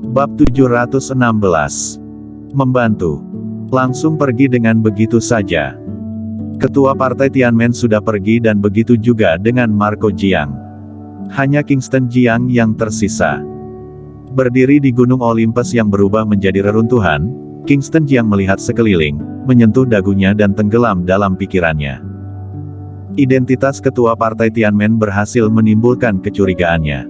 Bab 716. Membantu. Langsung pergi dengan begitu saja. Ketua Partai Tianmen sudah pergi dan begitu juga dengan Marco Jiang. Hanya Kingston Jiang yang tersisa. Berdiri di Gunung Olympus yang berubah menjadi reruntuhan, Kingston Jiang melihat sekeliling, menyentuh dagunya dan tenggelam dalam pikirannya. Identitas Ketua Partai Tianmen berhasil menimbulkan kecurigaannya.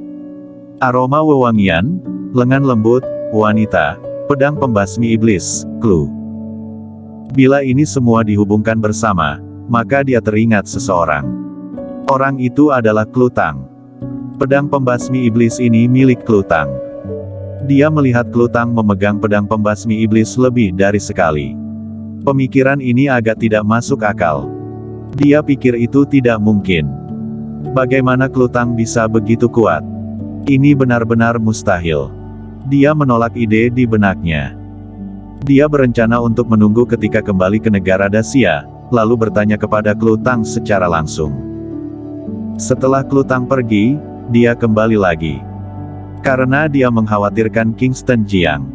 Aroma wewangian, lengan lembut, wanita, pedang pembasmi iblis, clue. Bila ini semua dihubungkan bersama, maka dia teringat seseorang. Orang itu adalah Klutang. Pedang pembasmi iblis ini milik Klutang. Dia melihat Klutang memegang pedang pembasmi iblis lebih dari sekali. Pemikiran ini agak tidak masuk akal. Dia pikir itu tidak mungkin. Bagaimana Klutang bisa begitu kuat? Ini benar-benar mustahil. Dia menolak ide di benaknya. Dia berencana untuk menunggu ketika kembali ke negara Dacia, lalu bertanya kepada Klutang secara langsung. Setelah Klutang pergi, dia kembali lagi. Karena dia mengkhawatirkan Kingston Jiang.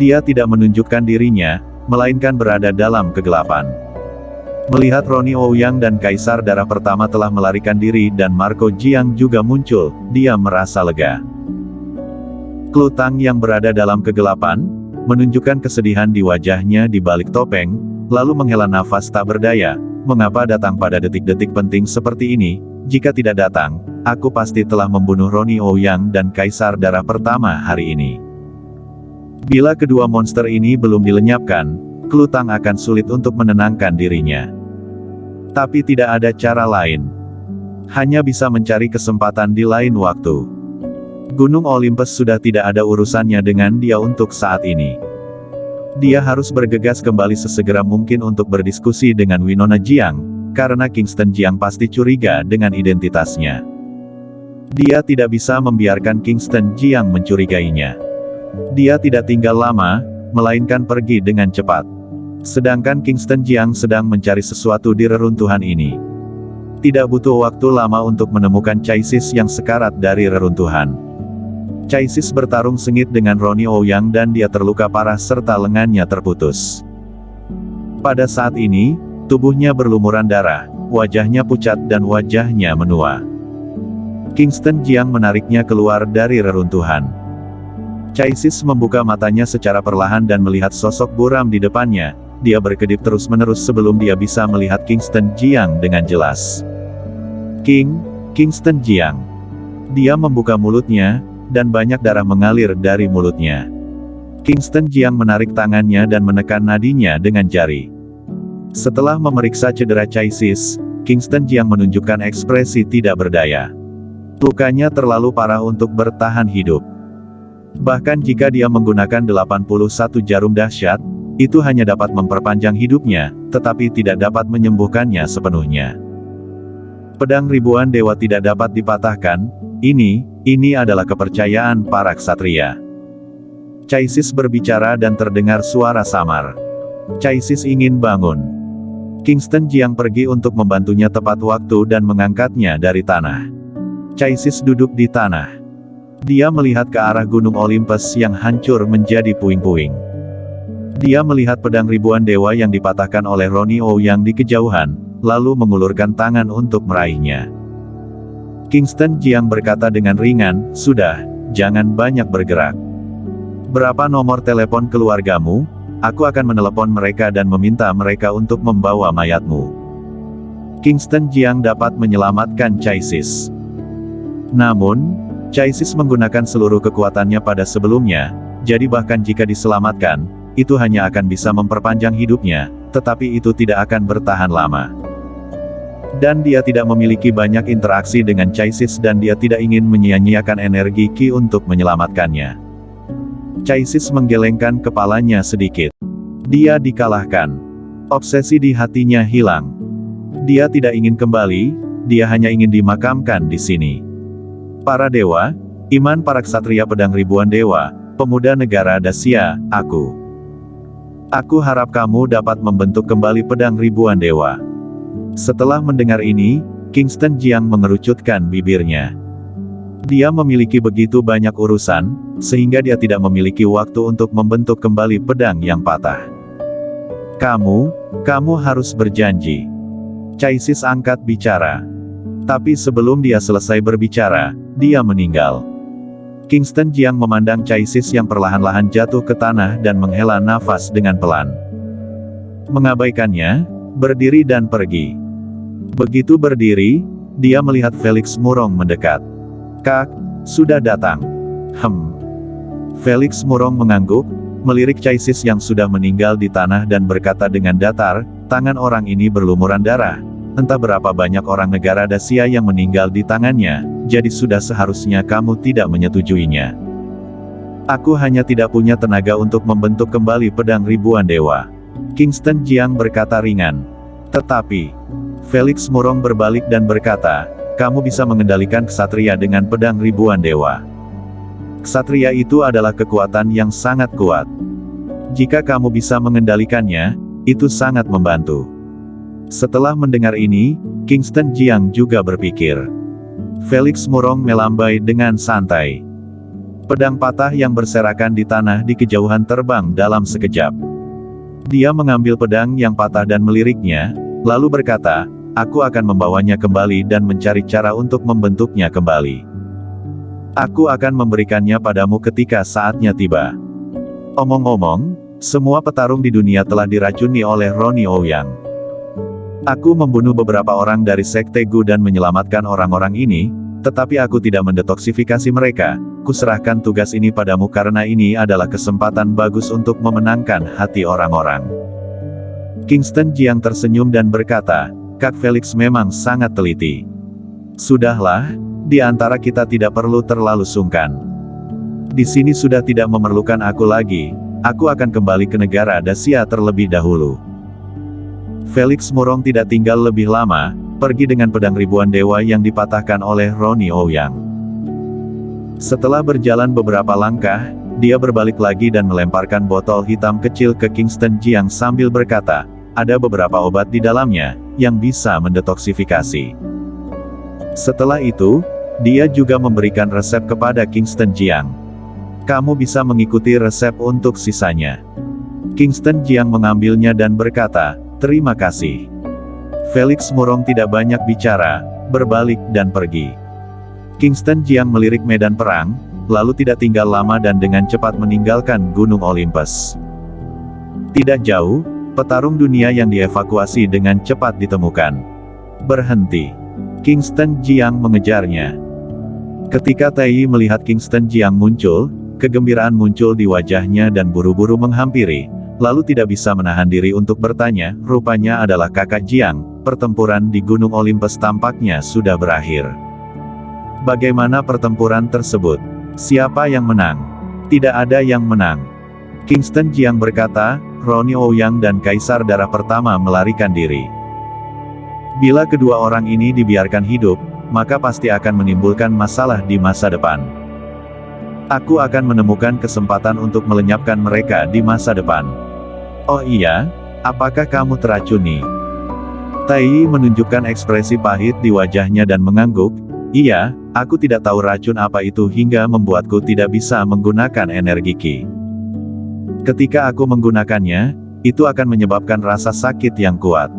Dia tidak menunjukkan dirinya, melainkan berada dalam kegelapan. Melihat Ronnie Ouyang dan Kaisar Darah Pertama telah melarikan diri dan Marco Jiang juga muncul, dia merasa lega. Klutang yang berada dalam kegelapan, menunjukkan kesedihan di wajahnya di balik topeng, lalu menghela nafas tak berdaya. Mengapa datang pada detik-detik penting seperti ini? Jika tidak datang, aku pasti telah membunuh Ronnie Ouyang dan Kaisar Darah Pertama hari ini. Bila kedua monster ini belum dilenyapkan, Klutang akan sulit untuk menenangkan dirinya. Tapi tidak ada cara lain. Hanya bisa mencari kesempatan di lain waktu. Gunung Olympus sudah tidak ada urusannya dengan dia untuk saat ini. Dia harus bergegas kembali sesegera mungkin untuk berdiskusi dengan Winona Jiang, karena Kingston Jiang pasti curiga dengan identitasnya. Dia tidak bisa membiarkan Kingston Jiang mencurigainya. Dia tidak tinggal lama, melainkan pergi dengan cepat. Sedangkan Kingston Jiang sedang mencari sesuatu di reruntuhan ini. Tidak butuh waktu lama untuk menemukan Chaisis yang sekarat dari reruntuhan. Chaisis bertarung sengit dengan Ronnie Ouyang dan dia terluka parah serta lengannya terputus. Pada saat ini, tubuhnya berlumuran darah, wajahnya pucat dan wajahnya menua. Kingston Jiang menariknya keluar dari reruntuhan. Chaisis membuka matanya secara perlahan dan melihat sosok buram di depannya. Dia berkedip terus-menerus sebelum dia bisa melihat Kingston Jiang dengan jelas. Kingston Jiang. Dia membuka mulutnya, dan banyak darah mengalir dari mulutnya. Kingston Jiang menarik tangannya dan menekan nadinya dengan jari. Setelah memeriksa cedera Chaisis, Kingston Jiang menunjukkan ekspresi tidak berdaya. Lukanya terlalu parah untuk bertahan hidup. Bahkan jika dia menggunakan 81 jarum dahsyat, itu hanya dapat memperpanjang hidupnya, tetapi tidak dapat menyembuhkannya sepenuhnya. Pedang ribuan dewa tidak dapat dipatahkan, ini adalah kepercayaan para ksatria. Chaisis berbicara dan terdengar suara samar. Chaisis ingin bangun. Kingston Jiang pergi untuk membantunya tepat waktu dan mengangkatnya dari tanah. Chaisis duduk di tanah. Dia melihat ke arah Gunung Olympus yang hancur menjadi puing-puing. Dia melihat pedang ribuan dewa yang dipatahkan oleh Ronnie Ouyang di kejauhan, lalu mengulurkan tangan untuk meraihnya. Kingston Jiang berkata dengan ringan, "Sudah, jangan banyak bergerak. Berapa nomor telepon keluargamu? Aku akan menelepon mereka dan meminta mereka untuk membawa mayatmu." Kingston Jiang dapat menyelamatkan Chaisis. Namun, Chaisis menggunakan seluruh kekuatannya pada sebelumnya, jadi bahkan jika diselamatkan, itu hanya akan bisa memperpanjang hidupnya, tetapi itu tidak akan bertahan lama. Dan dia tidak memiliki banyak interaksi dengan Chaisis dan dia tidak ingin menyia-nyiakan energi Ki untuk menyelamatkannya. Chaisis menggelengkan kepalanya sedikit. Dia dikalahkan. Obsesi di hatinya hilang. Dia tidak ingin kembali, dia hanya ingin dimakamkan di sini. Para dewa, iman para ksatria pedang ribuan dewa, pemuda negara Dacia, Aku harap kamu dapat membentuk kembali pedang ribuan dewa. Setelah mendengar ini, Kingston Jiang mengerucutkan bibirnya. Dia memiliki begitu banyak urusan, sehingga dia tidak memiliki waktu untuk membentuk kembali pedang yang patah. Kamu harus berjanji. Caisis angkat bicara. Tapi sebelum dia selesai berbicara, dia meninggal. Kingston Jiang memandang Caisis yang perlahan-lahan jatuh ke tanah dan menghela nafas dengan pelan. Mengabaikannya, berdiri dan pergi. Begitu berdiri, dia melihat Felix Murong mendekat. Kak, sudah datang. Felix Murong mengangguk, melirik Caisis yang sudah meninggal di tanah dan berkata dengan datar, tangan orang ini berlumuran darah. Entah berapa banyak orang negara Dacia yang meninggal di tangannya, jadi sudah seharusnya kamu tidak menyetujuinya. Aku hanya tidak punya tenaga untuk membentuk kembali pedang ribuan dewa. Kingston Jiang berkata ringan. Tetapi, Felix Murong berbalik dan berkata, kamu bisa mengendalikan ksatria dengan pedang ribuan dewa. Ksatria itu adalah kekuatan yang sangat kuat. Jika kamu bisa mengendalikannya, itu sangat membantu. Setelah mendengar ini, Kingston Jiang juga berpikir. Felix Murong melambai dengan santai. Pedang patah yang berserakan di tanah di kejauhan terbang dalam sekejap. Dia mengambil pedang yang patah dan meliriknya, lalu berkata, aku akan membawanya kembali dan mencari cara untuk membentuknya kembali. Aku akan memberikannya padamu ketika saatnya tiba. Omong-omong, semua petarung di dunia telah diracuni oleh Ronnie Ouyang. Aku membunuh beberapa orang dari Sekte Gu dan menyelamatkan orang-orang ini, tetapi aku tidak mendetoksifikasi mereka. Kuserahkan tugas ini padamu karena ini adalah kesempatan bagus untuk memenangkan hati orang-orang. Kingston Jiang tersenyum dan berkata, Kak Felix memang sangat teliti. Sudahlah, di antara kita tidak perlu terlalu sungkan. Di sini sudah tidak memerlukan aku lagi, aku akan kembali ke negara Dacia terlebih dahulu. Felix Murong tidak tinggal lebih lama, pergi dengan pedang ribuan dewa yang dipatahkan oleh Ronnie Ouyang. Setelah berjalan beberapa langkah, dia berbalik lagi dan melemparkan botol hitam kecil ke Kingston Jiang sambil berkata, ada beberapa obat di dalamnya, yang bisa mendetoksifikasi. Setelah itu, dia juga memberikan resep kepada Kingston Jiang. Kamu bisa mengikuti resep untuk sisanya. Kingston Jiang mengambilnya dan berkata, terima kasih. Felix Murong tidak banyak bicara, berbalik dan pergi. Kingston Jiang melirik medan perang, lalu tidak tinggal lama dan dengan cepat meninggalkan Gunung Olympus. Tidak jauh, petarung dunia yang dievakuasi dengan cepat ditemukan. Berhenti. Kingston Jiang mengejarnya. Ketika Tai melihat Kingston Jiang muncul, kegembiraan muncul di wajahnya dan buru-buru menghampiri. Lalu tidak bisa menahan diri untuk bertanya, rupanya adalah kakak Jiang, pertempuran di Gunung Olympus tampaknya sudah berakhir. Bagaimana pertempuran tersebut? Siapa yang menang? Tidak ada yang menang. Kingston Jiang berkata, Ronnie Ouyang dan Kaisar Darah Pertama melarikan diri. Bila kedua orang ini dibiarkan hidup, maka pasti akan menimbulkan masalah di masa depan. Aku akan menemukan kesempatan untuk melenyapkan mereka di masa depan. Oh iya, apakah kamu teracuni? Tai menunjukkan ekspresi pahit di wajahnya dan mengangguk, iya, aku tidak tahu racun apa itu hingga membuatku tidak bisa menggunakan energi Qi. Ketika aku menggunakannya, itu akan menyebabkan rasa sakit yang kuat.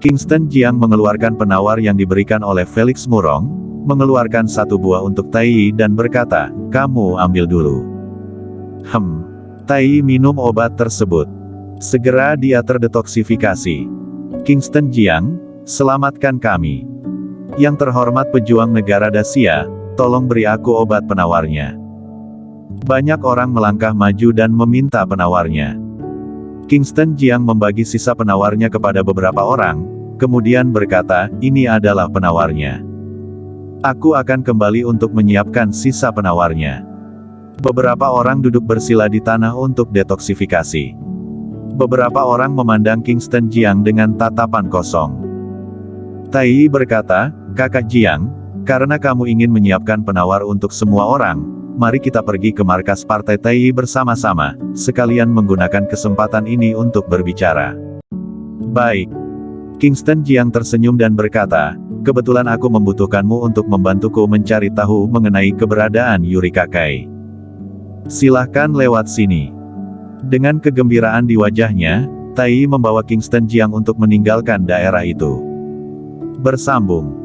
Kingston Jiang mengeluarkan penawar yang diberikan oleh Felix Murong, mengeluarkan satu buah untuk Tai dan berkata, kamu ambil dulu. Tai minum obat tersebut. Segera dia terdetoksifikasi. Kingston Jiang, selamatkan kami. Yang terhormat pejuang negara Dacia, tolong beri aku obat penawarnya. Banyak orang melangkah maju dan meminta penawarnya. Kingston Jiang membagi sisa penawarnya kepada beberapa orang, kemudian berkata, ini adalah penawarnya. Aku akan kembali untuk menyiapkan sisa penawarnya. Beberapa orang duduk bersila di tanah untuk detoksifikasi. Beberapa orang memandang Kingston Jiang dengan tatapan kosong. Tai berkata, kakak Jiang, karena kamu ingin menyiapkan penawar untuk semua orang, mari kita pergi ke markas partai Tai bersama-sama, sekalian menggunakan kesempatan ini untuk berbicara. Baik. Kingston Jiang tersenyum dan berkata, Kebetulan aku membutuhkanmu untuk membantuku mencari tahu mengenai keberadaan Yuri Kakai. Silahkan lewat sini. Dengan kegembiraan di wajahnya, Tai membawa Kingston Jiang untuk meninggalkan daerah itu. Bersambung.